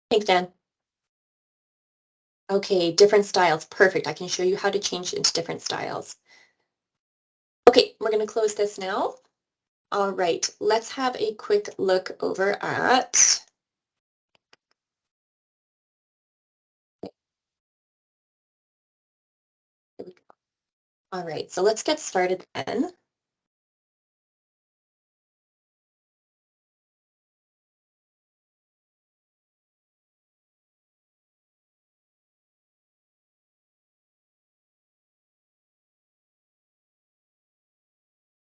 Thanks, Dan. Okay, different styles. Perfect. I can show you how to change into different styles. Okay, we're going to close this now. All right, let's have a quick look over at. All right, so let's get started then.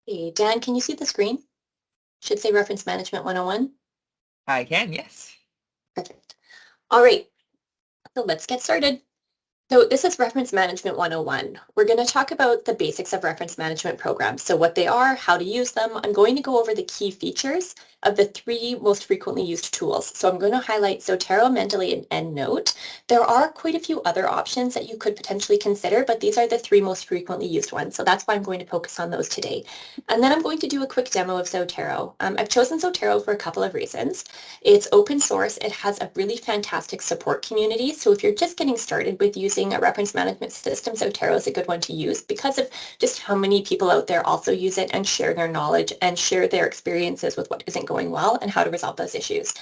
Hey, Dan, can you see the screen? Should say Reference Management 101. I can, yes. Perfect. All right, so let's get started. So this is Reference Management 101. We're going to talk about the basics of reference management programs. So what they are, how to use them. I'm going to go over the key features of the three most frequently used tools. So I'm going to highlight Zotero, Mendeley, and Endnote. There are quite a few other options that you could potentially consider, but these are the three most frequently used ones. So that's why I'm going to focus on those today. And then I'm going to do a quick demo of Zotero. I've chosen Zotero for a couple of reasons. It's open source. It has a really fantastic support community. So if you're just getting started with using a reference management system, Zotero is a good one to use because of just how many people out there also use it and share their knowledge and share their experiences with what isn't going well and how to resolve those issues.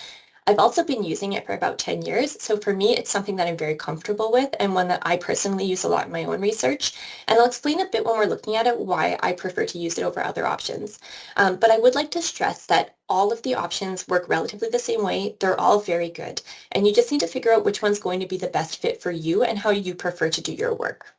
I've also been using it for about 10 years. So for me, it's something that I'm very comfortable with and one that I personally use a lot in my own research. And I'll explain a bit when we're looking at it why I prefer to use it over other options. But I would like to stress that all of the options work relatively the same way. They're all very good. And you just need to figure out which one's going to be the best fit for you and how you prefer to do your work.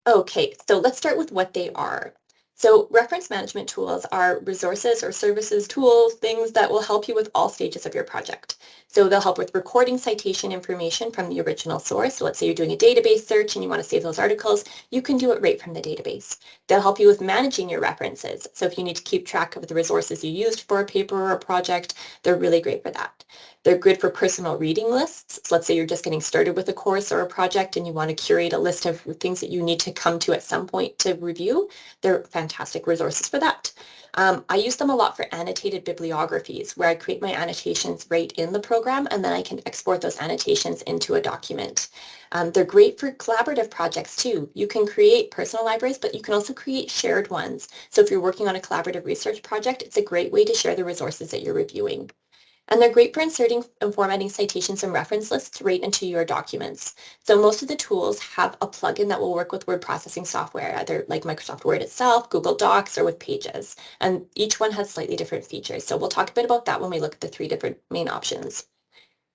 Okay, so let's start with what they are. So reference management tools are resources or services, tools, things that will help you with all stages of your project. So they'll help with recording citation information from the original source. So let's say you're doing a database search and you want to save those articles, you can do it right from the database. They'll help you with managing your references. So if you need to keep track of the resources you used for a paper or a project, they're really great for that. They're good for personal reading lists. So let's say you're just getting started with a course or a project and you want to curate a list of things that you need to come to at some point to review. They're fantastic resources for that. I use them a lot for annotated bibliographies where I create my annotations right in the program and then I can export those annotations into a document. They're great for collaborative projects too. You can create personal libraries, but you can also create shared ones. So if you're working on a collaborative research project, it's a great way to share the resources that you're reviewing. And they're great for inserting and formatting citations and reference lists right into your documents. So most of the tools have a plugin that will work with word processing software, either like Microsoft Word itself, Google Docs, or with Pages. And each one has slightly different features. So we'll talk a bit about that when we look at the three different main options.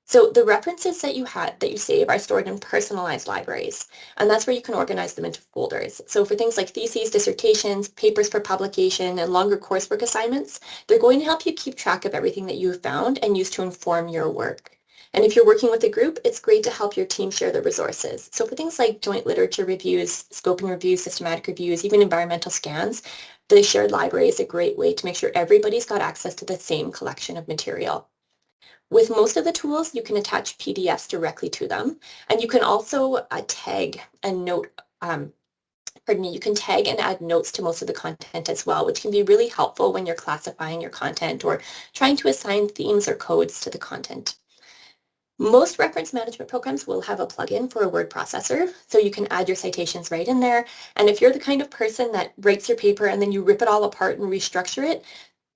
So the references that you save are stored in personalized libraries, and that's where you can organize them into folders. So for things like theses, dissertations, papers for publication, and longer coursework assignments, they're going to help you keep track of everything that you've found and use to inform your work. And if you're working with a group, it's great to help your team share the resources. So for things like joint literature reviews, scoping reviews, systematic reviews, even environmental scans, the shared library is a great way to make sure everybody's got access to the same collection of material. With most of the tools, you can attach PDFs directly to them, and you can also tag and note, you can tag and add notes to most of the content as well, which can be really helpful when you're classifying your content or trying to assign themes or codes to the content. Most reference management programs will have a plugin for a word processor, so you can add your citations right in there. And if you're the kind of person that writes your paper and then you rip it all apart and restructure it,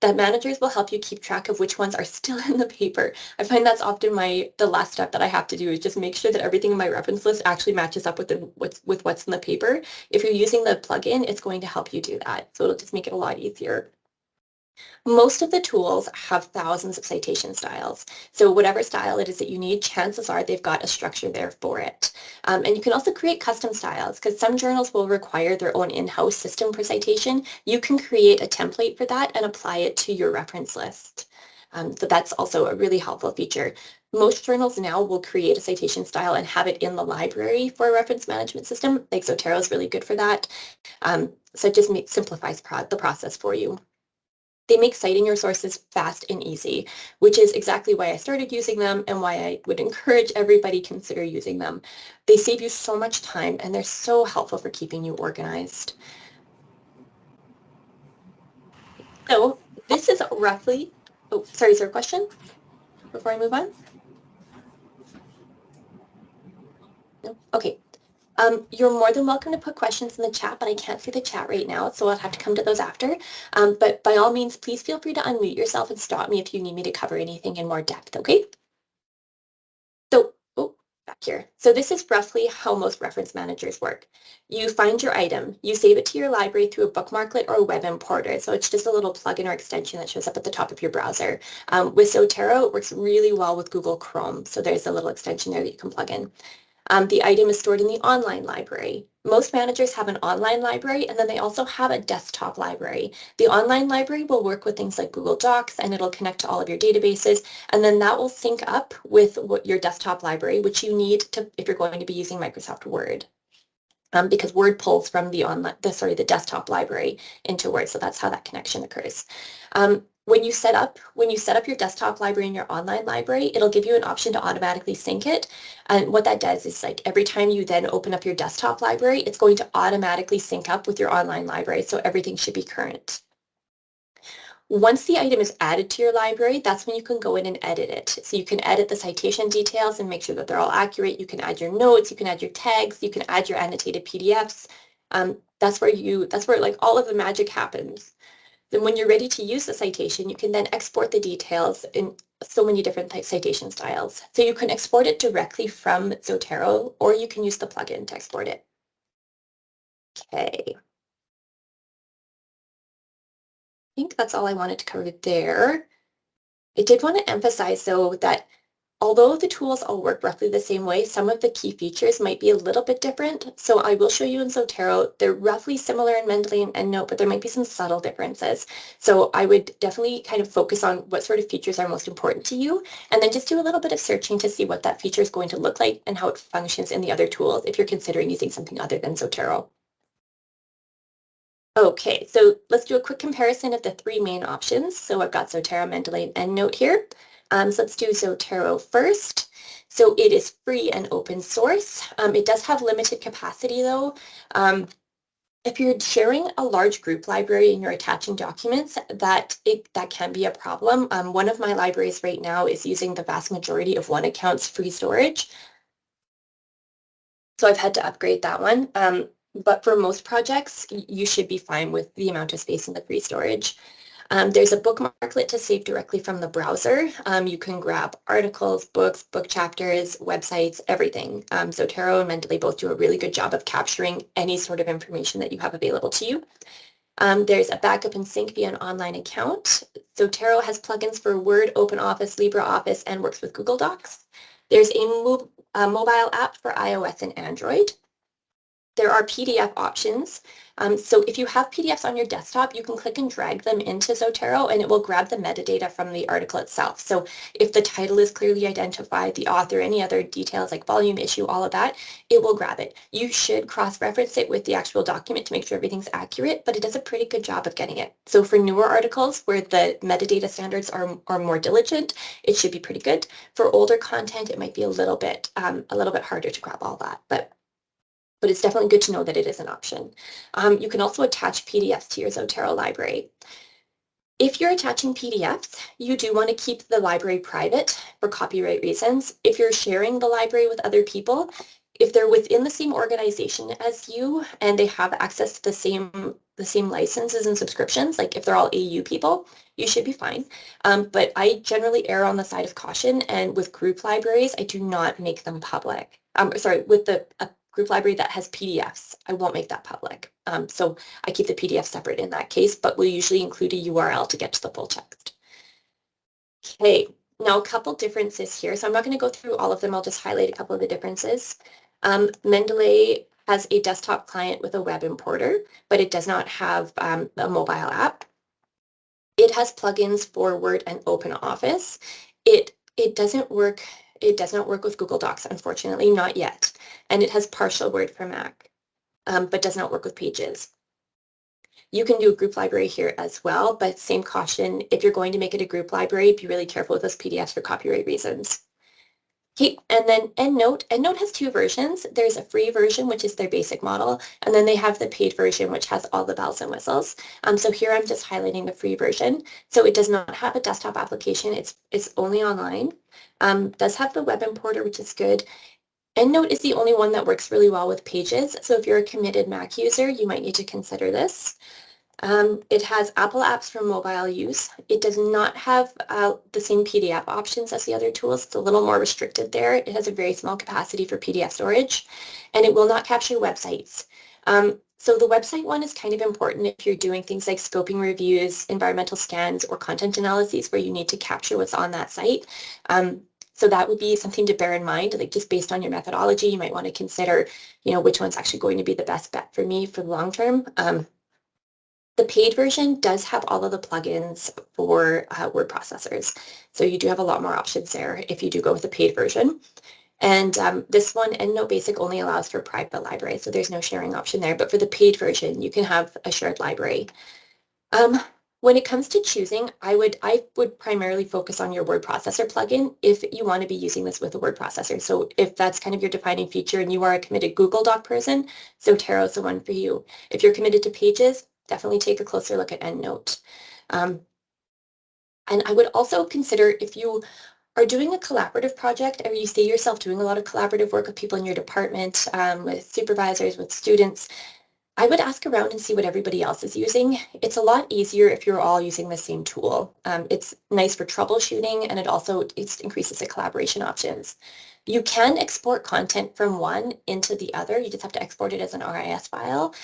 that managers will help you keep track of which ones are still in the paper. I find that's often the last step that I have to do is just make sure that everything in my reference list actually matches up with what's in the paper. If you're using the plugin, it's going to help you do that. So it'll just make it a lot easier. Most of the tools have thousands of citation styles. So whatever style it is that you need, chances are they've got a structure there for it. And you can also create custom styles because some journals will require their own in-house system for citation. You can create a template for that and apply it to your reference list. So that's also a really helpful feature. Most journals now will create a citation style and have it in the library for a reference management system. Like Zotero is really good for that. So it just simplifies the process for you. They make citing your sources fast and easy, which is exactly why I started using them and why I would encourage everybody consider using them. They save you so much time and they're so helpful for keeping you organized. So this is roughly, oh, sorry, is there a question? before I move on? No? Okay. You're more than welcome to put questions in the chat, but I can't see the chat right now, so I'll have to come to those after. But by all means, please feel free to unmute yourself and stop me if you need me to cover anything in more depth, okay? So, oh, back here. So this is roughly how most reference managers work. You find your item, you save it to your library through a bookmarklet or a web importer. So it's just a little plugin or extension that shows up at the top of your browser. With Zotero, it works really well with Google Chrome. So there's a little extension there that you can plug in. The item is stored in the online library. Most managers have an online library, and then they also have a desktop library. The online library will work with things like Google Docs, and it'll connect to all of your databases, and then that will sync up with your desktop library, which you need to if you're going to be using Microsoft Word. Because Word pulls from the desktop library into Word, so that's how that connection occurs. When you set up your desktop library and your online library, it'll give you an option to automatically sync it. And what that does is like every time you then open up your desktop library, it's going to automatically sync up with your online library, so everything should be current. Once the item is added to your library, that's when you can go in and edit it. So you can edit the citation details and make sure that they're all accurate. You can add your notes, you can add your tags, you can add your annotated PDFs. That's where like all of the magic happens. Then when you're ready to use the citation, you can then export the details in so many different citation styles. So you can export it directly from Zotero, or you can use the plugin to export it. Okay. I think that's all I wanted to cover there. I did want to emphasize, though, that although the tools all work roughly the same way, some of the key features might be a little bit different. So I will show you in Zotero. They're roughly similar in Mendeley and Endnote, but there might be some subtle differences. So I would definitely kind of focus on what sort of features are most important to you, and then just do a little bit of searching to see what that feature is going to look like and how it functions in the other tools if you're considering using something other than Zotero. Okay, so let's do a quick comparison of the three main options. So I've got Zotero, Mendeley, and Endnote here. So let's do Zotero first. So it is free and open source. It does have limited capacity though. If you're sharing a large group library and you're attaching documents, that can be a problem. One of my libraries right now is using the vast majority of one account's free storage. So I've had to upgrade that one. But for most projects, you should be fine with the amount of space in the free storage. There's a bookmarklet to save directly from the browser. You can grab articles, books, book chapters, websites, everything. Zotero and Mendeley both do a really good job of capturing any sort of information that you have available to you. There's a backup and sync via an online account. Zotero has plugins for Word, OpenOffice, LibreOffice, and works with Google Docs. There's a mobile app for iOS and Android. There are PDF options. So if you have PDFs on your desktop, you can click and drag them into Zotero and it will grab the metadata from the article itself. So if the title is clearly identified, the author, any other details like volume, issue, all of that, it will grab it. You should cross-reference it with the actual document to make sure everything's accurate, but it does a pretty good job of getting it. So for newer articles where the metadata standards are more diligent, it should be pretty good. For older content, it might be a little bit harder to grab all that, but it's definitely good to know that it is an option. You can also attach PDFs to your Zotero library. If you're attaching PDFs, you do want to keep the library private for copyright reasons. If you're sharing the library with other people, if they're within the same organization as you and they have access to the same licenses and subscriptions, like if they're all AU people, you should be fine. But I generally err on the side of caution, and with group libraries, I do not make them public. With a group library that has PDFs, I won't make that public. So I keep the PDF separate in that case, but we'll usually include a URL to get to the full text. Okay, now a couple differences here. So I'm not going to go through all of them. I'll just highlight a couple of the differences. Mendeley has a desktop client with a web importer, but it does not have a mobile app. It has plugins for Word and OpenOffice. It doesn't work. It does not work with Google Docs, unfortunately, not yet. And it has partial Word for Mac, but does not work with Pages. You can do a group library here as well, but same caution, if you're going to make it a group library, be really careful with those PDFs for copyright reasons. Okay, and then Endnote. Endnote has two versions. There's a free version, which is their basic model, and then they have the paid version, which has all the bells and whistles. So here I'm just highlighting the free version. So it does not have a desktop application. It's only online. Does have the web importer, which is good. Endnote is the only one that works really well with Pages. So if you're a committed Mac user, you might need to consider this. It has Apple apps for mobile use. It does not have the same PDF options as the other tools. It's a little more restricted there. It has a very small capacity for PDF storage, and it will not capture websites. So the website one is kind of important if you're doing things like scoping reviews, environmental scans, or content analyses where you need to capture what's on that site. So that would be something to bear in mind, like just based on your methodology, you might want to consider, which one's actually going to be the best bet for me for the long term. The paid version does have all of the plugins for word processors. So you do have a lot more options there if you do go with the paid version. And this one, EndNote Basic only allows for private library, so there's no sharing option there. But for the paid version, you can have a shared library. When it comes to choosing, I would primarily focus on your word processor plugin if you want to be using this with a word processor. So if that's kind of your defining feature and you are a committed Google Doc person, Zotero is the one for you. If you're committed to Pages, definitely take a closer look at EndNote. And I would also consider if you are doing a collaborative project or you see yourself doing a lot of collaborative work with people in your department, with supervisors, with students, I would ask around and see what everybody else is using. It's a lot easier if you're all using the same tool. It's nice for troubleshooting, and it increases the collaboration options. You can export content from one into the other. You just have to export it as an RIS file.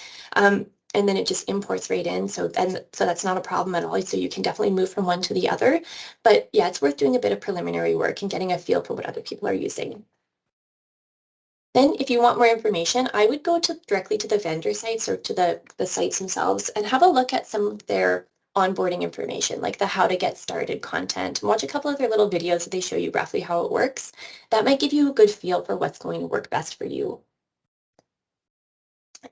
And then it just imports right in. So that's not a problem at all. So you can definitely move from one to the other. But yeah, it's worth doing a bit of preliminary work and getting a feel for what other people are using. Then if you want more information, I would go directly to the vendor sites or to the sites themselves and have a look at some of their onboarding information, like the how to get started content, and watch a couple of their little videos that they show you roughly how it works. That might give you a good feel for what's going to work best for you.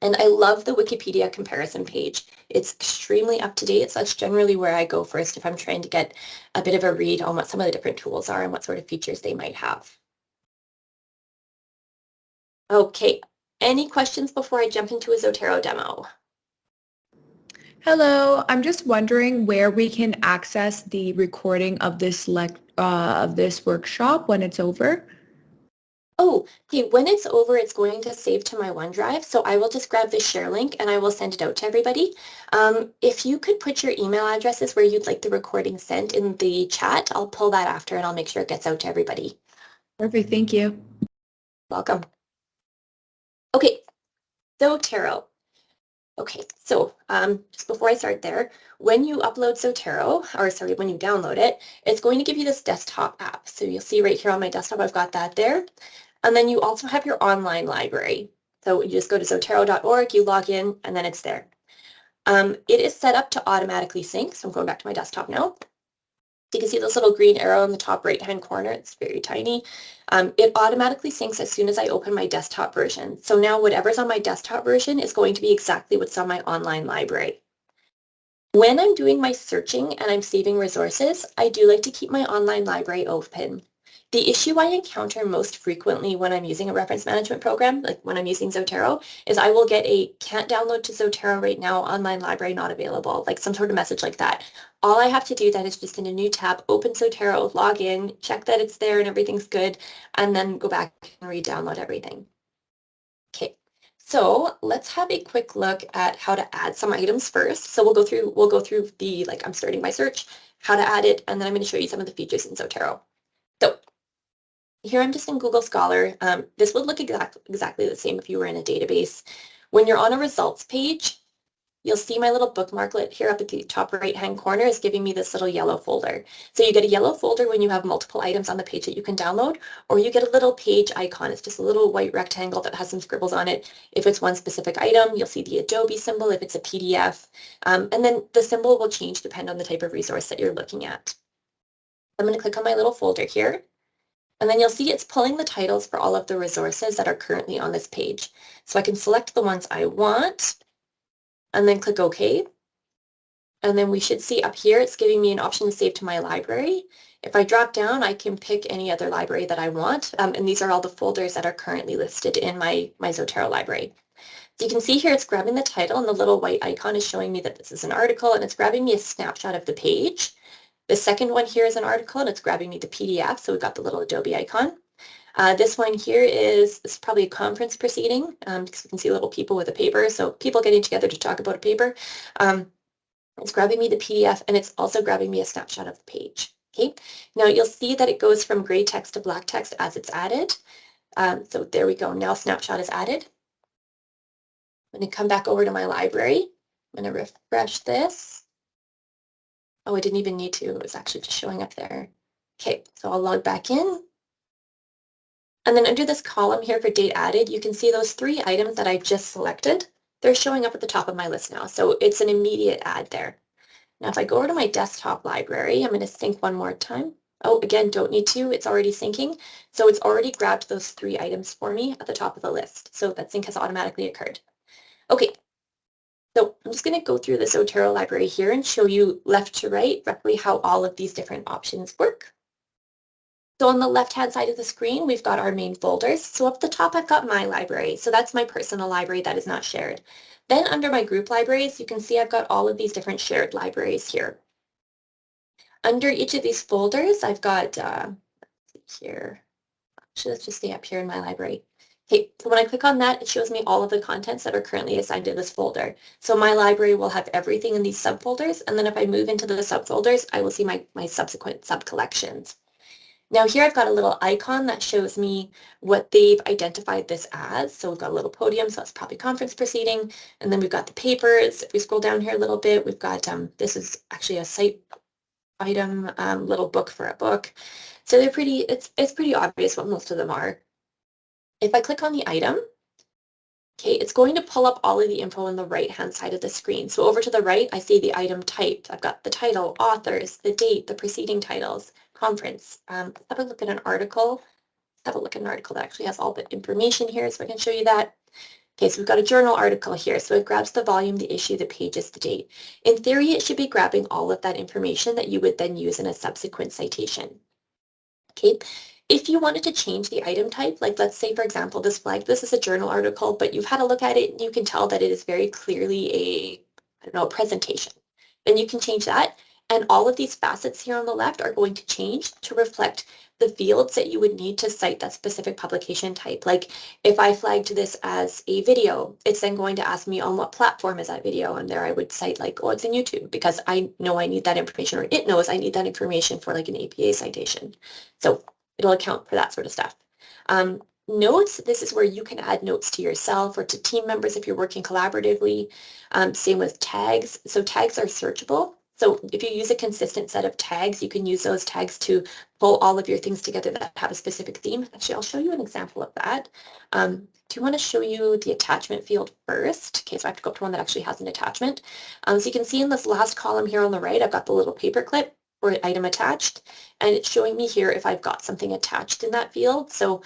And I love the Wikipedia comparison page. It's extremely up to date, so that's generally where I go first if I'm trying to get a bit of a read on what some of the different tools are and what sort of features they might have. Okay, any questions before I jump into a Zotero demo? Hello, I'm just wondering where we can access the recording of this workshop when it's over. Oh, okay, when it's over, it's going to save to my OneDrive, so I will just grab the share link and I will send it out to everybody. If you could put your email addresses where you'd like the recording sent in the chat, I'll pull that after and I'll make sure it gets out to everybody. Perfect, thank you. Welcome. Okay, Zotero. Okay, so just before I start there, when you upload Zotero, or sorry, when you download it, it's going to give you this desktop app. So you'll see right here on my desktop, I've got that there. And then you also have your online library. So you just go to zotero.org, you log in, and then it's there. It is set up to automatically sync. So I'm going back to my desktop now. You can see this little green arrow in the top right-hand corner. It's very tiny. It automatically syncs as soon as I open my desktop version. So now whatever's on my desktop version is going to be exactly what's on my online library. When I'm doing my searching and I'm saving resources, I do like to keep my online library open. The issue I encounter most frequently when I'm using a reference management program, like when I'm using Zotero, is I will get a can't download to Zotero right now, online library not available, like some sort of message like that. All I have to do then is just in a new tab, open Zotero, log in, check that it's there and everything's good, and then go back and re-download everything. Okay. So let's have a quick look at how to add some items first. So we'll go through I'm starting my search, how to add it, and then I'm going to show you some of the features in Zotero. So here I'm just in Google Scholar. This would look exactly the same if you were in a database. When you're on a results page, you'll see my little bookmarklet here up at the top right-hand corner is giving me this little yellow folder. So you get a yellow folder when you have multiple items on the page that you can download, or you get a little page icon. It's just a little white rectangle that has some scribbles on it. If it's one specific item, you'll see the Adobe symbol if it's a PDF, and then the symbol will change depending on the type of resource that you're looking at. I'm going to click on my little folder here. And then you'll see it's pulling the titles for all of the resources that are currently on this page. So I can select the ones I want and then click OK. And then we should see up here, it's giving me an option to save to my library. If I drop down, I can pick any other library that I want. And these are all the folders that are currently listed in my Zotero library. So you can see here, it's grabbing the title and the little white icon is showing me that this is an article, and it's grabbing me a snapshot of the page. The second one here is an article and it's grabbing me the PDF. So we've got the little Adobe icon. This one here is probably a conference proceeding because we can see little people with a paper. So people getting together to talk about a paper. It's grabbing me the PDF and it's also grabbing me a snapshot of the page. Okay, now you'll see that it goes from gray text to black text as it's added. So there we go. Now snapshot is added. I'm going to come back over to my library. I'm going to refresh this. Oh, I didn't even need to. It was actually just showing up there. Okay, so I'll log back in. And then under this column here for date added, you can see those 3 items that I just selected. They're showing up at the top of my list now. So it's an immediate add there. Now, if I go over to my desktop library, I'm going to sync one more time. Oh, again, don't need to. It's already syncing. So it's already grabbed those 3 items for me at the top of the list. So that sync has automatically occurred. Okay, so I'm just going to go through the Zotero library here and show you left to right roughly how all of these different options work. So on the left-hand side of the screen, we've got our main folders. So up the top, I've got my library. So that's my personal library that is not shared. Then under my group libraries, you can see I've got all of these different shared libraries here. Under each of these folders, I've got here, actually, let's just stay up here in my library. Okay, so when I click on that, it shows me all of the contents that are currently assigned to this folder. So my library will have everything in these subfolders. And then if I move into the subfolders, I will see my subsequent subcollections. Now here I've got a little icon that shows me what they've identified this as. So we've got a little podium, so that's probably conference proceeding. And then we've got the papers. If we scroll down here a little bit, we've got, this is actually a site item, little book for a book. So they're pretty, it's pretty obvious what most of them are. If I click on the item, okay, it's going to pull up all of the info on the right-hand side of the screen. So over to the right, I see the item type. I've got the title, authors, the date, the preceding titles, conference. Let's have a look at an article. Let's have a look at an article that actually has all the information here so I can show you that. Okay, so we've got a journal article here. So it grabs the volume, the issue, the pages, the date. In theory, it should be grabbing all of that information that you would then use in a subsequent citation. Okay, if you wanted to change the item type, like let's say, for example, this flag, this is a journal article, but you've had a look at it and you can tell that it is very clearly a presentation, then you can change that. And all of these facets here on the left are going to change to reflect the fields that you would need to cite that specific publication type. Like if I flagged this as a video, it's then going to ask me on what platform is that video, and there I would cite like, oh, it's in YouTube, because I know I need that information, or it knows I need that information for like an APA citation. So it'll account for that sort of stuff. Notes, this is where you can add notes to yourself or to team members if you're working collaboratively. Same with tags. So tags are searchable. So if you use a consistent set of tags, you can use those tags to pull all of your things together that have a specific theme. Actually, I'll show you an example of that. Do you want to show you the attachment field first? Okay, so I have to go up to one that actually has an attachment. So you can see in this last column here on the right, I've got the little paper clip or item attached, and it's showing me here if I've got something attached in that field. So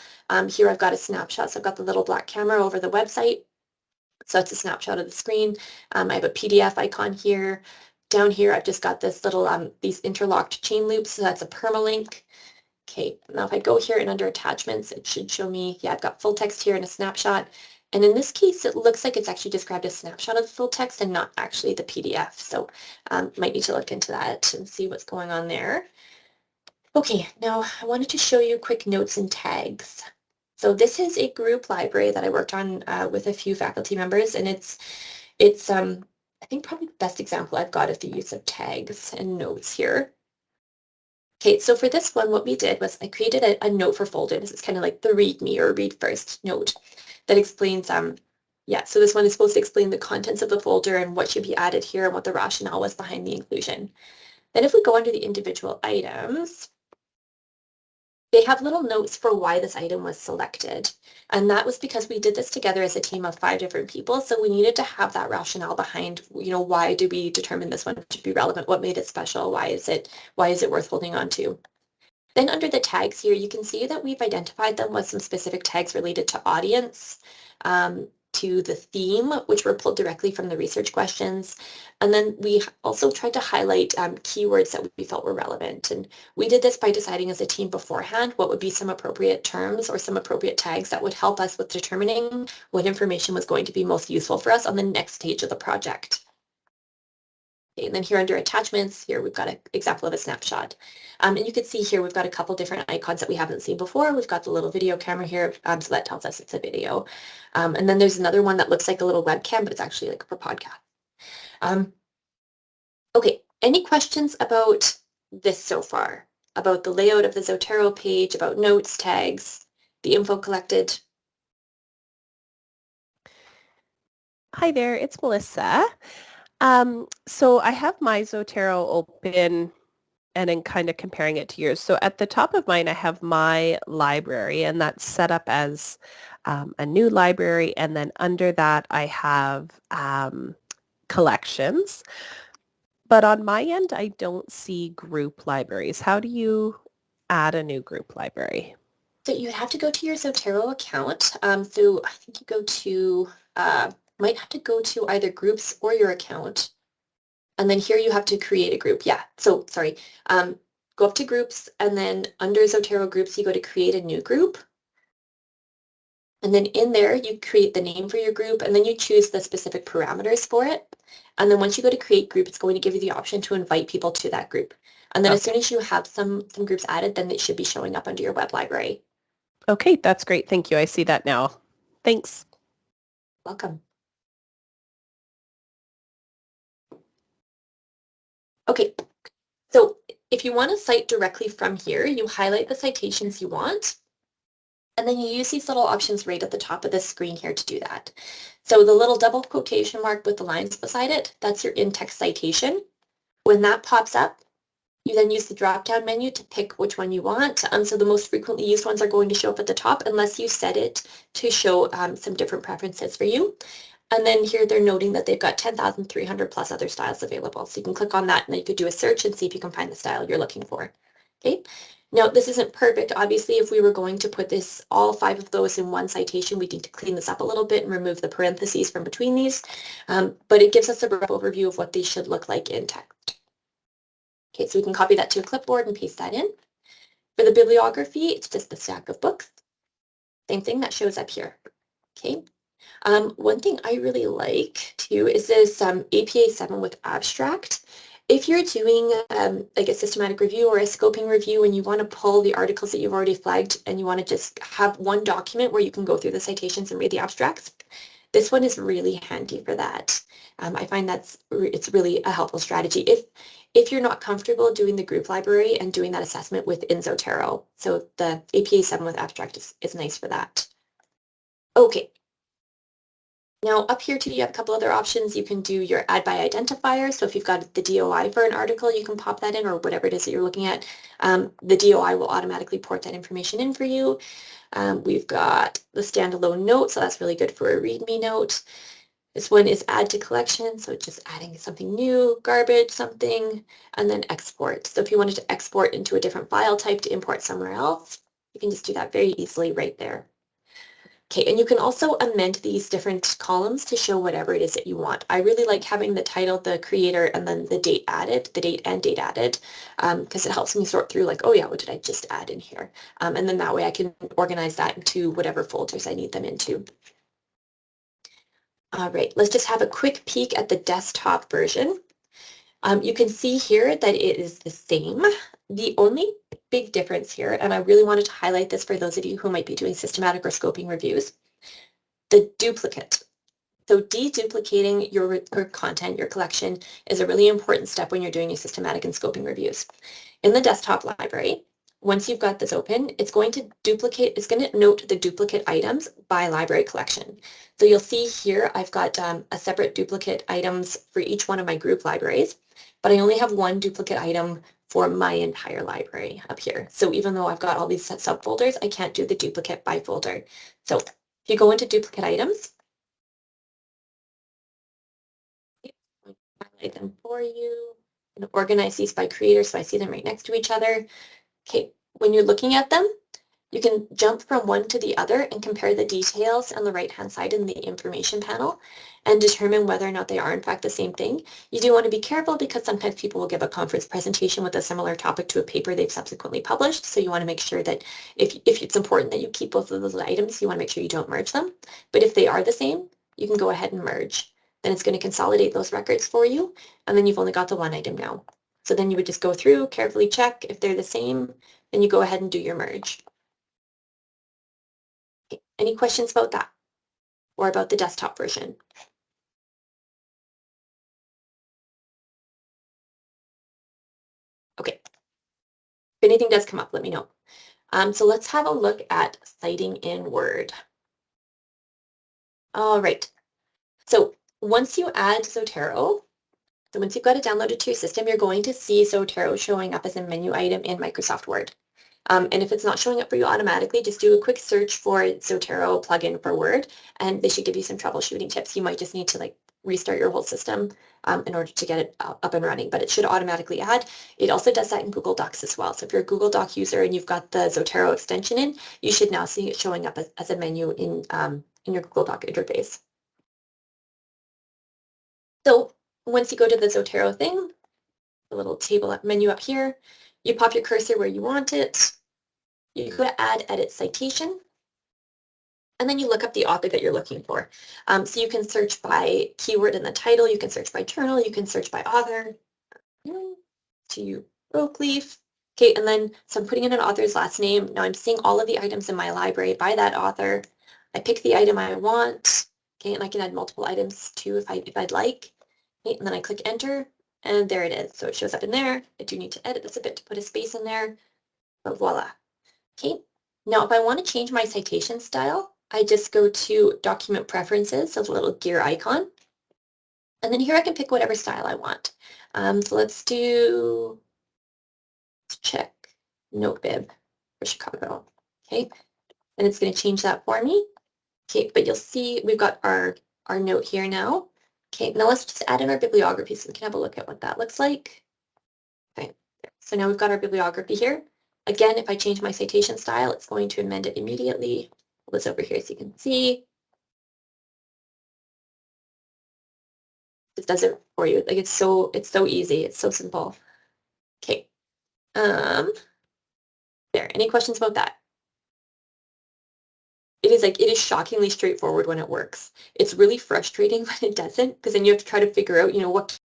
here I've got a snapshot. So I've got the little black camera over the website. So that's a snapshot of the screen. I have a PDF icon here. Down here, I've just got this little, these interlocked chain loops, so that's a permalink. Okay, now if I go here and under attachments, it should show me, yeah, I've got full text here and a snapshot. And in this case, it looks like it's actually described a snapshot of the full text and not actually the PDF. So might need to look into that and see what's going on there. Okay, now I wanted to show you quick notes and tags. So this is a group library that I worked on with a few faculty members, and it's I think probably the best example I've got of the use of tags and notes here. Okay, so for this one, what we did was I created a note for folder. This is kind of like the read me or read first note that explains, yeah, so this one is supposed to explain the contents of the folder and what should be added here and what the rationale was behind the inclusion. Then if we go under the individual items, they have little notes for why this item was selected. And that was because we did this together as a team of 5 different people. So we needed to have that rationale behind, why did we determine this one to be relevant? What made it special? Why is it worth holding on to? Then under the tags here, you can see that we've identified them with some specific tags related to audience. to the theme, which were pulled directly from the research questions. And then we also tried to highlight keywords that we felt were relevant. And we did this by deciding as a team beforehand what would be some appropriate terms or some appropriate tags that would help us with determining what information was going to be most useful for us on the next stage of the project. Okay, and then here under attachments, here we've got an example of a snapshot. And you can see here we've got a couple different icons that we haven't seen before. We've got the little video camera here, so that tells us it's a video. And then there's another one that looks like a little webcam, but it's actually like for podcast. Okay, any questions about this so far? About the layout of the Zotero page, about notes, tags, the info collected? Hi there, it's Melissa. So I have my Zotero open and then kind of comparing it to yours. So at the top of mine, I have my library, and that's set up as a new library. And then under that, I have collections. But on my end, I don't see group libraries. How do you add a new group library? So you have to go to your Zotero account. So I think you go to, might have to go to either groups or your account. And then here you have to create a group. Yeah, so sorry. Go up to groups, and then under Zotero groups, you go to create a new group. And then in there, you create the name for your group, and then you choose the specific parameters for it. And then once you go to create group, it's going to give you the option to invite people to that group. And then as soon as you have some groups added, then it should be showing up under your web library. Okay, that's great. Thank you. I see that now. Thanks. Welcome. Okay, so if you want to cite directly from here, you highlight the citations you want, and then you use these little options right at the top of the screen here to do that. So the little double quotation mark with the lines beside it, that's your in-text citation. When that pops up, you then use the drop-down menu to pick which one you want. So the most frequently used ones are going to show up at the top unless you set it to show some different preferences for you. And then here they're noting that they've got 10,300 plus other styles available. So you can click on that and then you could do a search and see if you can find the style you're looking for. Okay. Now this isn't perfect. Obviously, if we were going to put this, all 5 of those in one citation, we need to clean this up a little bit and remove the parentheses from between these. But it gives us a rough overview of what they should look like in text. Okay, so we can copy that to a clipboard and paste that in. For the bibliography, it's just the stack of books. Same thing that shows up here. Okay. One thing I really like too is this APA 7 with abstract. If you're doing like a systematic review or a scoping review and you want to pull the articles that you've already flagged and you want to just have one document where you can go through the citations and read the abstracts, this one is really handy for that. I find it's really a helpful strategy if you're not comfortable doing the group library and doing that assessment within Zotero. So the APA 7 with abstract is nice for that. Okay. Now up here too, you have a couple other options. You can do your add by identifier. So if you've got the DOI for an article, you can pop that in, or whatever it is that you're looking at. The DOI will automatically port that information in for you. We've got the standalone note, so that's really good for a README note. This one is add to collection, so just adding something new, garbage, something, and then export. So if you wanted to export into a different file type to import somewhere else, you can just do that very easily right there. Okay, and you can also amend these different columns to show whatever it is that you want. I really like having the title, the creator, and then the date added, the date and date added, because it helps me sort through like, oh yeah, what did I just add in here? And then that way I can organize that into whatever folders I need them into. All right, let's just have a quick peek at the desktop version. You can see here that it is the same. The only big difference here, and I really wanted to highlight this for those of you who might be doing systematic or scoping reviews, the duplicate. So deduplicating your content, your collection, is a really important step when you're doing your systematic and scoping reviews. In the desktop library, once you've got this open, it's going to note the duplicate items by library collection. So you'll see here, I've got a separate duplicate items for each one of my group libraries, but I only have one duplicate item for my entire library up here. So even though I've got all these subfolders, I can't do the duplicate by folder. So if you go into duplicate items, highlight them for you and organize these by creator so I see them right next to each other. Okay, when you're looking at them, You can jump from one to the other and compare the details on the right-hand side in the information panel and determine whether or not they are in fact the same thing. You do want to be careful because sometimes people will give a conference presentation with a similar topic to a paper they've subsequently published. So you want to make sure that if it's important that you keep both of those items, you want to make sure you don't merge them. But if they are the same, you can go ahead and merge. Then it's going to consolidate those records for you. And then you've only got the one item now. So then you would just go through, carefully check if they're the same, then you go ahead and do your merge. Any questions about that or about the desktop version? Okay. If anything does come up, let me know. So let's have a look at citing in Word. All right. So once you add Zotero, so once you've got it downloaded to your system, you're going to see Zotero showing up as a menu item in Microsoft Word. And if it's not showing up for you automatically, just do a quick search for Zotero plugin for Word, and they should give you some troubleshooting tips. You might just need to restart your whole system in order to get it up and running, but it should automatically add. It also does that in Google Docs as well. So if you're a Google Doc user and you've got the Zotero extension in, you should now see it showing up as a menu in your Google Doc interface. So once you go to the Zotero thing, the little table menu up here, you pop your cursor where you want it. You go to Add Edit Citation, and then you look up the author that you're looking for. So you can search by keyword in the title, you can search by journal, you can search by author. To Oakleaf. Okay, and then so I'm putting in an author's last name. Now I'm seeing all of the items in my library by that author. I pick the item I want. Okay, and I can add multiple items too if I'd like. Okay, and then I click enter, and there it is. So it shows up in there. I do need to edit this a bit to put a space in there, but voila. Okay, now if I want to change my citation style, I just go to Document Preferences, so the little gear icon. And then here I can pick whatever style I want. So let's check NoteBib for Chicago. Okay, and it's going to change that for me. Okay, but you'll see we've got our note here now. Okay, now let's just add in our bibliography so we can have a look at what that looks like. Okay, so now we've got our bibliography here. Again, if I change my citation style, it's going to amend it immediately. Pull this over here so you can see. It does it for you. Like it's so easy. It's so simple. Okay. There. Any questions about that? It is shockingly straightforward when it works. It's really frustrating when it doesn't, because then you have to try to figure out, what.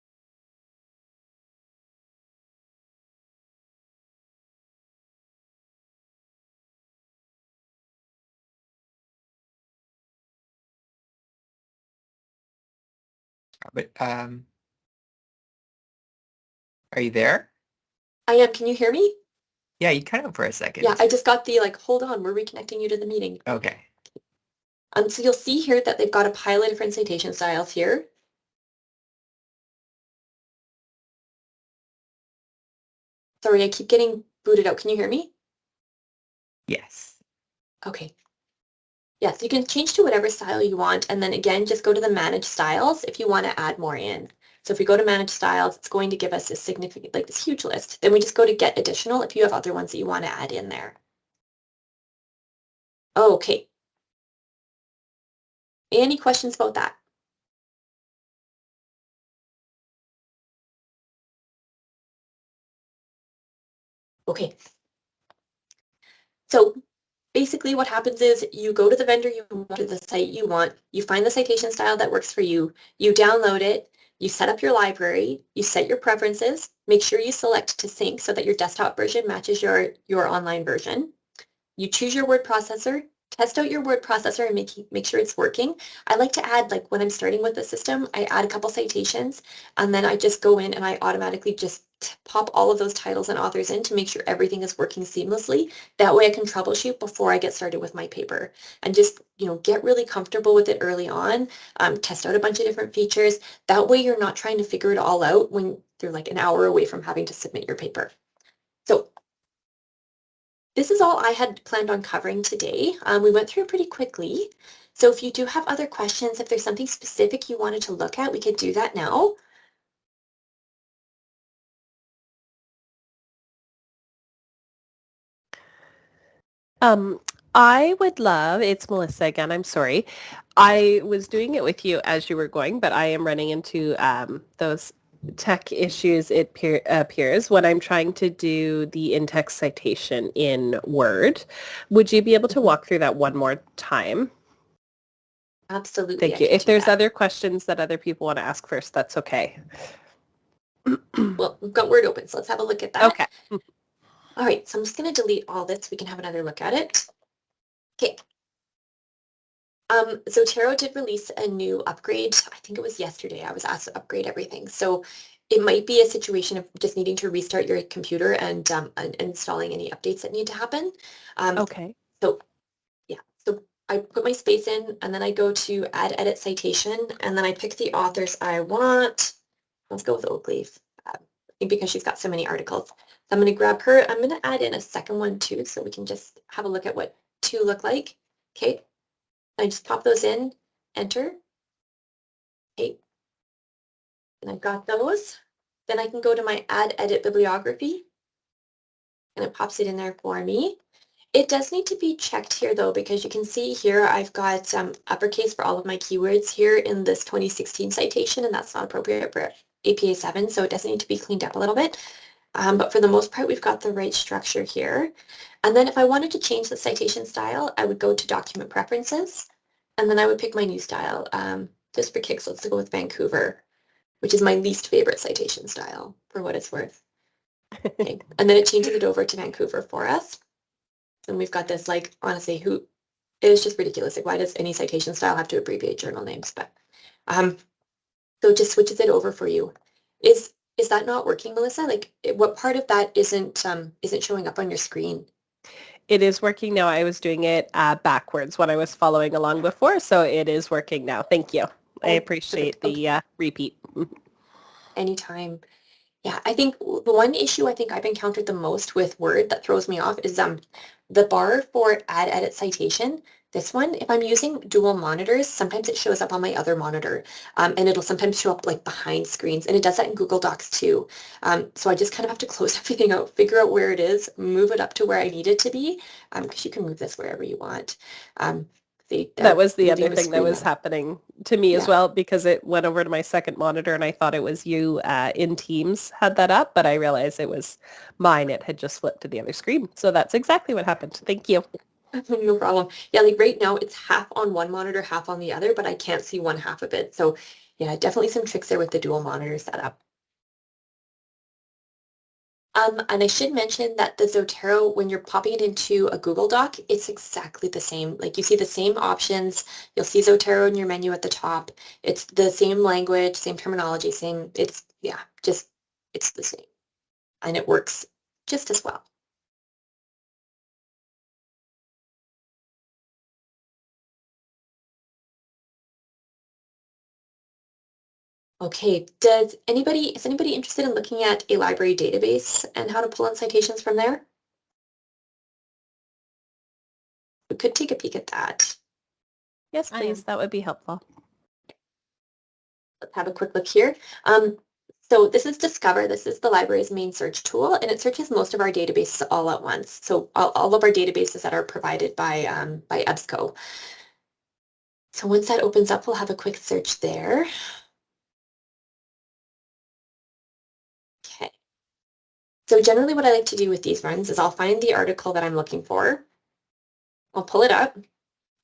But are you there? I am. Can you hear me? Yeah, you cut out for a second. Yeah, I just got the hold on, we're reconnecting you to the meeting. Okay. So you'll see here that they've got a pile of different citation styles here. Sorry, I keep getting booted out. Can you hear me? Yes. Okay. Yes, you can change to whatever style you want, and then again, just go to the Manage Styles if you want to add more in. So if we go to Manage Styles, it's going to give us a significant, this huge list. Then we just go to Get Additional if you have other ones that you want to add in there. Okay. Any questions about that? Okay. So basically what happens is you go to the vendor you want, to the site you want, you find the citation style that works for you, you download it, you set up your library, you set your preferences, make sure you select to sync so that your desktop version matches your online version. You choose your word processor, test out your word processor and make sure it's working. I like to add, when I'm starting with the system, I add a couple citations and then I just go in and I automatically just pop all of those titles and authors in to make sure everything is working seamlessly. That way I can troubleshoot before I get started with my paper and just, get really comfortable with it early on, test out a bunch of different features. That way you're not trying to figure it all out when you're an hour away from having to submit your paper. So this is all I had planned on covering today. We went through it pretty quickly. So if you do have other questions, if there's something specific you wanted to look at, we could do that now. I would love, it's Melissa again, I'm sorry. I was doing it with you as you were going, but I am running into those tech issues, it appears, when I'm trying to do the in-text citation in Word. Would you be able to walk through that one more time? Absolutely. Thank I you. can If do there's that. other questions that other people want to ask first, that's okay. Well, we've got Word open, so let's have a look at that. Okay. All right, so I'm just going to delete all this so we can have another look at it. Okay. Zotero did release a new upgrade. I think it was yesterday. I was asked to upgrade everything. So it might be a situation of just needing to restart your computer and installing any updates that need to happen. Okay. So yeah, so I put my space in and then I go to add edit citation and then I pick the authors I want. Let's go with Oakleaf, I think because she's got so many articles. So I'm going to grab her. I'm going to add in a second one too so we can just have a look at what two look like. Okay. I just pop those in, enter. Okay, and I've got those. Then I can go to my add edit bibliography and it pops it in there for me. It does need to be checked here though, because you can see here I've got uppercase for all of my keywords here in this 2016 citation, and that's not appropriate for APA 7, so it does need to be cleaned up a little bit. But for the most part, we've got the right structure here. And then if I wanted to change the citation style, I would go to document preferences, and then I would pick my new style. Just for kicks, let's go with Vancouver, which is my least favorite citation style for what it's worth. Okay, and then it changes it over to Vancouver for us. And we've got this, like, honestly, who is just ridiculous. Like, why does any citation style have to abbreviate journal names? But so it just switches it over for you. Is that not working, Melissa? Like, what part of that isn't showing up on your screen? It is working now. I was doing it backwards when I was following along before, so it is working now. Thank you. I appreciate the repeat. Anytime. Yeah, I think the one issue I think I've encountered the most with Word that throws me off is the bar for add edit citation. This one, if I'm using dual monitors, sometimes it shows up on my other monitor, and it'll sometimes show up like behind screens, and it does that in Google Docs too. So I just kind of have to close everything out, figure out where it is, move it up to where I need it to be, because you can move this wherever you want. That was the Moving other thing that was map. happening to me as Yeah. well, because it went over to my second monitor and I thought it was you in Teams had that up, but I realized it was mine. It had just flipped to the other screen. So that's exactly what happened. Thank you. No problem. Yeah, like right now it's half on one monitor, half on the other, but I can't see one half of it. So yeah, definitely some tricks there with the dual monitor setup. And I should mention that the Zotero, when you're popping it into a Google Doc, it's exactly the same. Like you see the same options. You'll see Zotero in your menu at the top. It's the same language, same terminology, it's the same. And it works just as well. Okay, is anybody interested in looking at a library database and how to pull in citations from there? We could take a peek at that. Yes, please. That would be helpful. Let's have a quick look here. So this is Discover. This is the library's main search tool, and it searches most of our databases all at once. So all of our databases that are provided by EBSCO. So once that opens up, we'll have a quick search there. Okay. So generally what I like to do with these runs is I'll find the article that I'm looking for. I'll pull it up.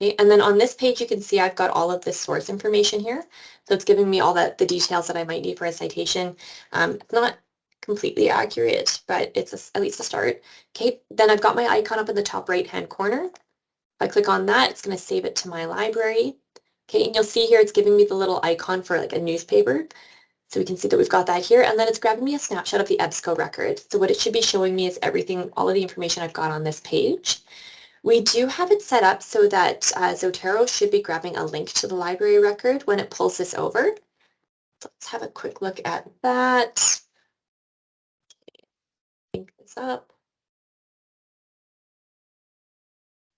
Okay, and then on this page, you can see I've got all of this source information here. So it's giving me all the details that I might need for a citation. It's not completely accurate, but it's at least a start. Okay, then I've got my icon up in the top right-hand corner. If I click on that, it's going to save it to my library. Okay, and you'll see here it's giving me the little icon for like a newspaper. So we can see that we've got that here, and then it's grabbing me a snapshot of the EBSCO record. So what it should be showing me is everything, all of the information I've got on this page. We do have it set up so that Zotero should be grabbing a link to the library record when it pulls this over. So let's have a quick look at that. Link this up.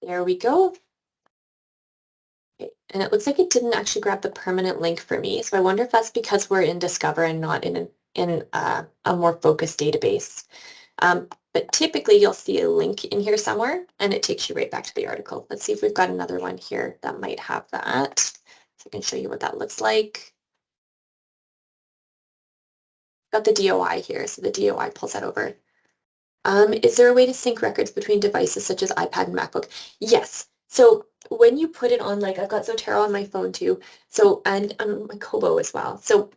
There we go. Okay. And it looks like it didn't actually grab the permanent link for me. So I wonder if that's because we're in Discover and not in a more focused database. But typically you'll see a link in here somewhere and it takes you right back to the article. Let's see if we've got another one here that might have that. So I can show you what that looks like. Got the DOI here, so the DOI pulls that over. Is there a way to sync records between devices such as iPad and MacBook? Yes. So when you put it on, like I've got Zotero on my phone too, so and on my Kobo as well. So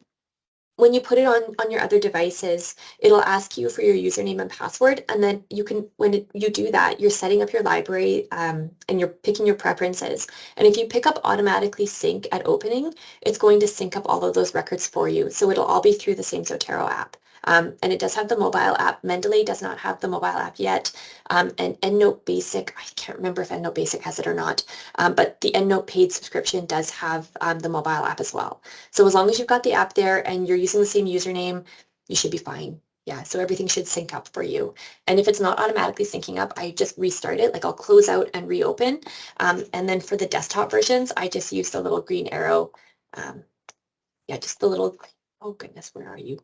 when you put it on your other devices, it'll ask you for your username and password, and then you can, you do that, you're setting up your library and you're picking your preferences. And if you pick up automatically sync at opening, it's going to sync up all of those records for you. So it'll all be through the same Zotero app. And it does have the mobile app. Mendeley does not have the mobile app yet. And Endnote Basic, I can't remember if Endnote Basic has it or not, but the Endnote paid subscription does have the mobile app as well. So as long as you've got the app there and you're using the same username, you should be fine. Yeah, so everything should sync up for you. And if it's not automatically syncing up, I just restart it. Like I'll close out and reopen. And then for the desktop versions, I just use the little green arrow. Yeah, just the little, oh goodness, where are you?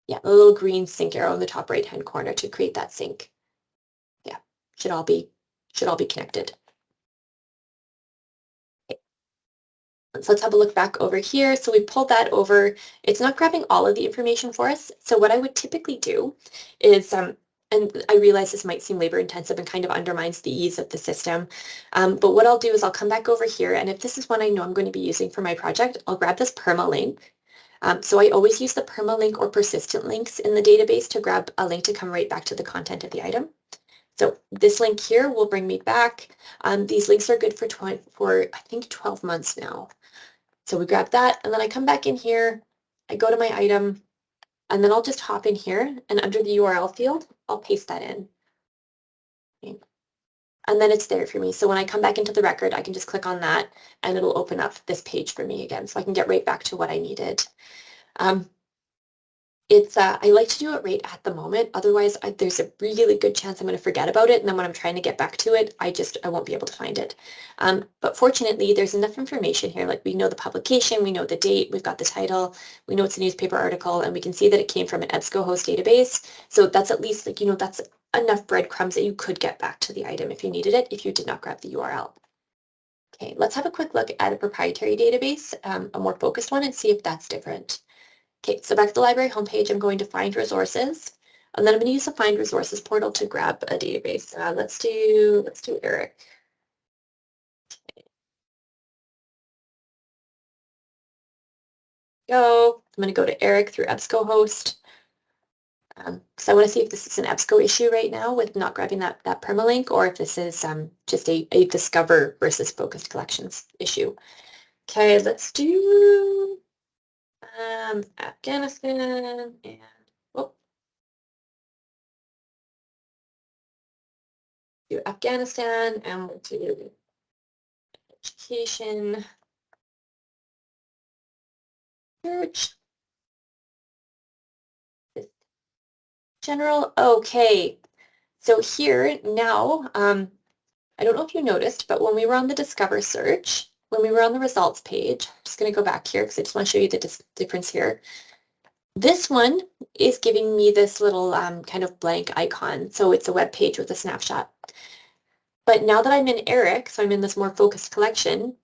Yeah, the little green sync arrow in the top right-hand corner to create that sync. Yeah, should all be connected. Okay. Let's have a look back over here. So we pulled that over. It's not grabbing all of the information for us. So what I would typically do is, and I realize this might seem labor intensive and kind of undermines the ease of the system, but what I'll do is I'll come back over here, and if this is one I know I'm going to be using for my project, I'll grab this permalink. So I always use the permalink or persistent links in the database to grab a link to come right back to the content of the item. So this link here will bring me back. These links are good for I think 12 months now. So we grab that, and then I come back in here, I go to my item, and then I'll just hop in here, and under the URL field, I'll paste that in. Okay. And then it's there for me. So when I come back into the record, I can just click on that, and it'll open up this page for me again, so I can get right back to what I needed. I like to do it right at the moment. Otherwise, there's a really good chance I'm going to forget about it. And then when I'm trying to get back to it, I won't be able to find it. But fortunately, there's enough information here. Like we know the publication, we know the date, we've got the title, we know it's a newspaper article, and we can see that it came from an EBSCOhost database. So that's at least that's enough breadcrumbs that you could get back to the item if you needed it, if you did not grab the URL. Okay, let's have a quick look at a proprietary database, a more focused one, and see if that's different. Okay, so back to the library homepage, I'm going to find resources, and then I'm going to use the find resources portal to grab a database. Let's do Eric. Go. I'm going to go to Eric through EBSCOhost. Because I want to see if this is an EBSCO issue right now with not grabbing that permalink, or if this is just a discover versus focused collections issue. Okay, let's do Afghanistan and do Afghanistan, and we'll do education, search, general. Okay, so here now, I don't know if you noticed, but when we were on the Discover search, when we were on the results page, I'm just going to go back here because I just want to show you the difference here. This one is giving me this little kind of blank icon. So it's a web page with a snapshot. But now that I'm in Eric, so I'm in this more focused collection,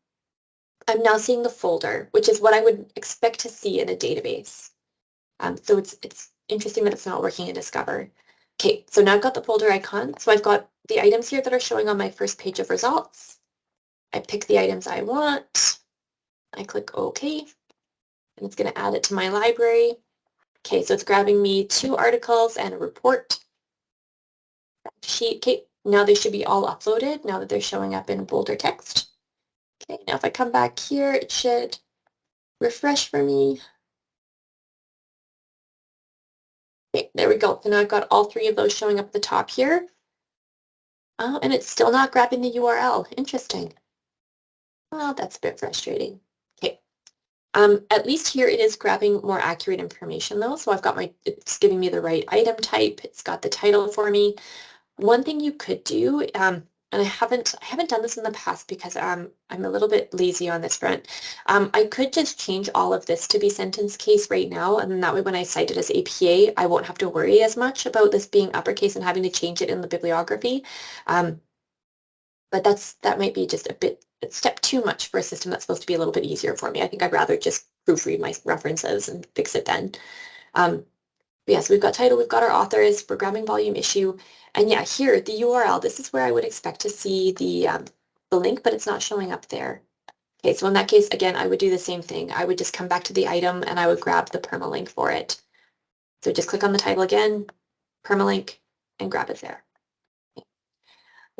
I'm now seeing the folder, which is what I would expect to see in a database. So it's interesting that it's not working in Discover. Okay, so now I've got the folder icon. So I've got the items here that are showing on my first page of results. I pick the items I want. I click OK, and it's going to add it to my library. Okay, so it's grabbing me 2 articles and a report sheet. Okay, now they should be all uploaded now that they're showing up in bolder text. Okay, now if I come back here, it should refresh for me. Okay, there we go. So now I've got all 3 of those showing up at the top here. And it's still not grabbing the URL. Interesting. Well, that's a bit frustrating. Okay. At least here it is grabbing more accurate information though. So I've got it's giving me the right item type. It's got the title for me. One thing you could do, and I haven't done this in the past because I'm a little bit lazy on this front. I could just change all of this to be sentence case right now, and then that way when I cite it as APA, I won't have to worry as much about this being uppercase and having to change it in the bibliography. But that might be just a step too much for a system that's supposed to be a little bit easier for me. I think I'd rather just proofread my references and fix it then. Yeah, so we've got title, we've got our authors, we're grabbing volume issue, and yeah, here, the URL, this is where I would expect to see the link, but it's not showing up there. Okay, so in that case, again, I would do the same thing. I would just come back to the item and I would grab the permalink for it. So just click on the title again, permalink, and grab it there.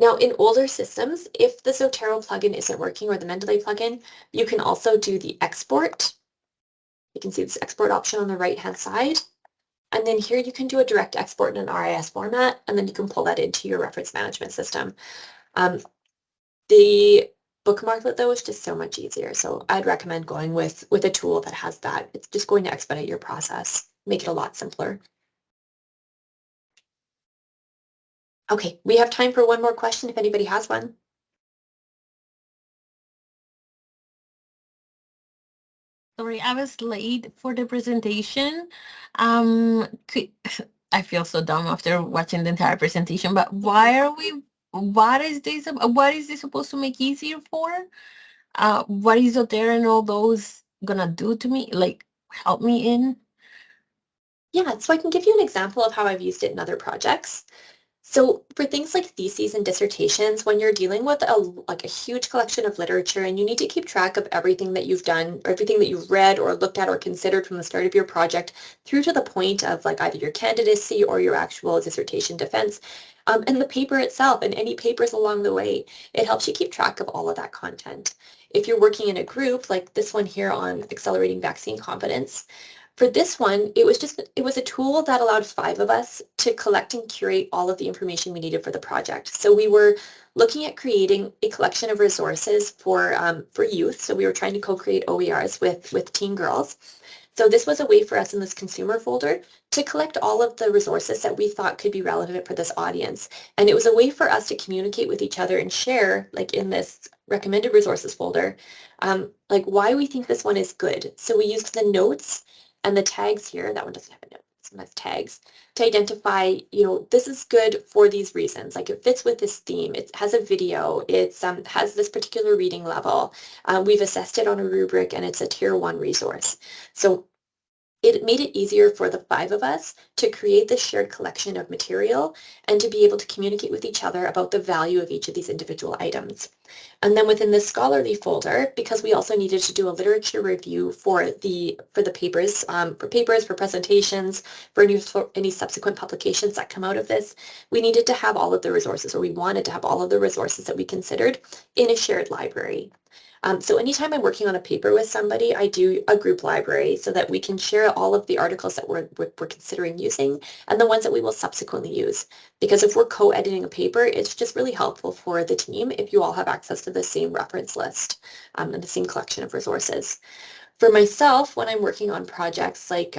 Now, in older systems, if the Zotero plugin isn't working or the Mendeley plugin, you can also do the export. You can see this export option on the right-hand side. And then here you can do a direct export in an RIS format, and then you can pull that into your reference management system. The bookmarklet, though, is just so much easier. So I'd recommend going with a tool that has that. It's just going to expedite your process, make it a lot simpler. Okay, we have time for one more question if anybody has one. Sorry, I was late for the presentation. I feel so dumb after watching the entire presentation, but what is this supposed to make easier for? What is Zotero and all those gonna do to me? Like, help me in? Yeah, so I can give you an example of how I've used it in other projects. So for things like theses and dissertations, when you're dealing with a huge collection of literature and you need to keep track of everything that you've done, or everything that you've read or looked at or considered from the start of your project through to the point of like either your candidacy or your actual dissertation defense, and the paper itself and any papers along the way, it helps you keep track of all of that content. If you're working in a group like this one here on accelerating vaccine confidence, for this one, it was a tool that allowed 5 of us to collect and curate all of the information we needed for the project. So we were looking at creating a collection of resources for youth. So we were trying to co-create OERs with teen girls. So this was a way for us in this consumer folder to collect all of the resources that we thought could be relevant for this audience. And it was a way for us to communicate with each other and share, like in this recommended resources folder, like why we think this one is good. So we used the notes and the tags here, that one doesn't have a note, this one has tags, to identify, this is good for these reasons. Like it fits with this theme, it has a video, it has this particular reading level. We've assessed it on a rubric and it's a tier 1 resource. So it made it easier for the 5 of us to create this shared collection of material and to be able to communicate with each other about the value of each of these individual items. And then within this scholarly folder, because we also needed to do a literature review for the papers, for presentations, for any subsequent publications that come out of this, we needed to have all of the resources, or we wanted to have all of the resources that we considered in a shared library. So anytime I'm working on a paper with somebody, I do a group library so that we can share all of the articles that we're considering using and the ones that we will subsequently use. Because if we're co-editing a paper, it's just really helpful for the team if you all have access to the same reference list and the same collection of resources. For myself, when I'm working on projects like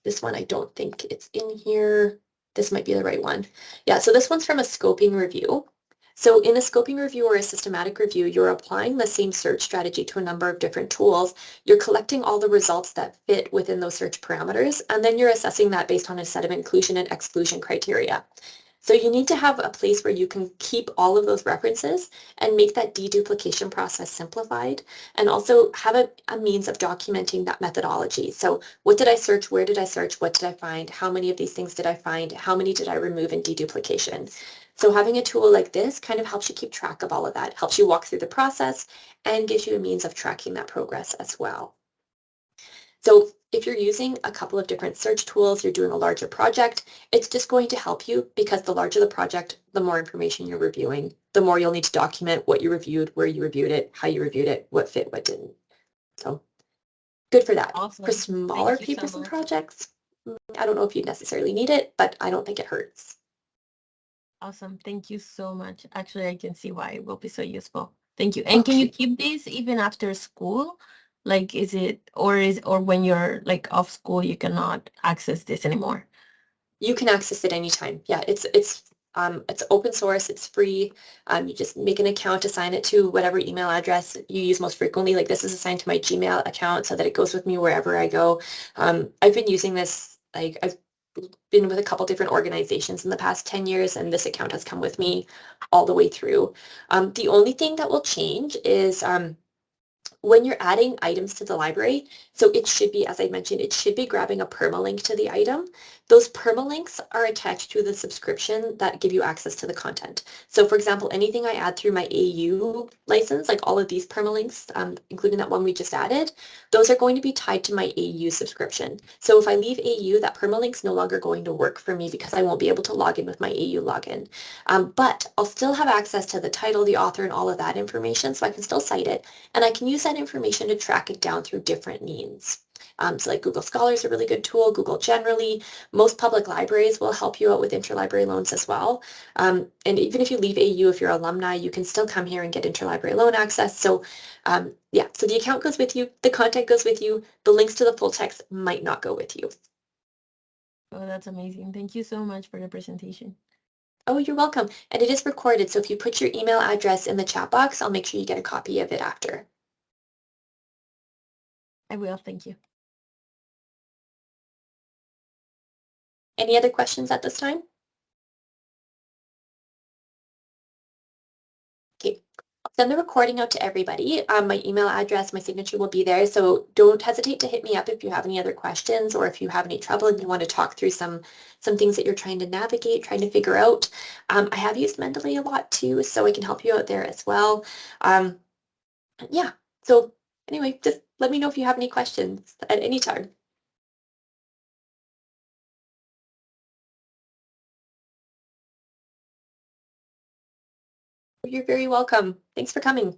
this one, I don't think it's in here. This might be the right one. Yeah, so this one's from a scoping review. So in a scoping review or a systematic review, you're applying the same search strategy to a number of different tools. You're collecting all the results that fit within those search parameters, and then you're assessing that based on a set of inclusion and exclusion criteria. So you need to have a place where you can keep all of those references and make that deduplication process simplified, and also have a means of documenting that methodology. So what did I search? Where did I search? What did I find? How many of these things did I find? How many did I remove in deduplication? So having a tool like this kind of helps you keep track of all of that, helps you walk through the process, and gives you a means of tracking that progress as well. So if you're using a couple of different search tools, you're doing a larger project, it's just going to help you because the larger the project, the more information you're reviewing, the more you'll need to document what you reviewed, where you reviewed it, how you reviewed it, what fit, what didn't. So good for that. Awesome. For smaller papers and projects, I don't know if you necessarily need it, but I don't think it hurts. Awesome. Thank you so much. Actually, I can see why it will be so useful. Thank you. And can you keep this even after school? Like, or when you're like off school, you cannot access this anymore? You can access it anytime. Yeah, It's open source, it's free. You just make an account, assign it to whatever email address you use most frequently. Like this is assigned to my Gmail account so that it goes with me wherever I go. I've been using this, like I've been with a couple different organizations in the past 10 years, and this account has come with me all the way through. The only thing that will change is when you're adding items to the library, so it should be, as I mentioned, it should be grabbing a permalink to the item. Those permalinks are attached to the subscription that give you access to the content. So for example, anything I add through my AU license, like all of these permalinks, including that one we just added, those are going to be tied to my AU subscription. So if I leave AU, that permalink's no longer going to work for me because I won't be able to log in with my AU login. But I'll still have access to the title, the author, and all of that information, so I can still cite it. And I can use that information to track it down through different means. So like Google Scholar is a really good tool, Google generally. Most public libraries will help you out with interlibrary loans as well. And even if you leave AU, if you're alumni, you can still come here and get interlibrary loan access. So yeah, so the account goes with you, the content goes with you, the links to the full text might not go with you. Oh, that's amazing. Thank you so much for the presentation. Oh, you're welcome. And it is recorded, so if you put your email address in the chat box, I'll make sure you get a copy of it after. I will, thank you. Any other questions at this time? Okay, I'll send the recording out to everybody. My email address, my signature will be there, so don't hesitate to hit me up if you have any other questions or if you have any trouble and you want to talk through some things that you're trying to navigate, trying to figure out. I have used Mendeley a lot too, so I can help you out there as well. Yeah, so anyway, just let me know if you have any questions at any time. You're very welcome. Thanks for coming.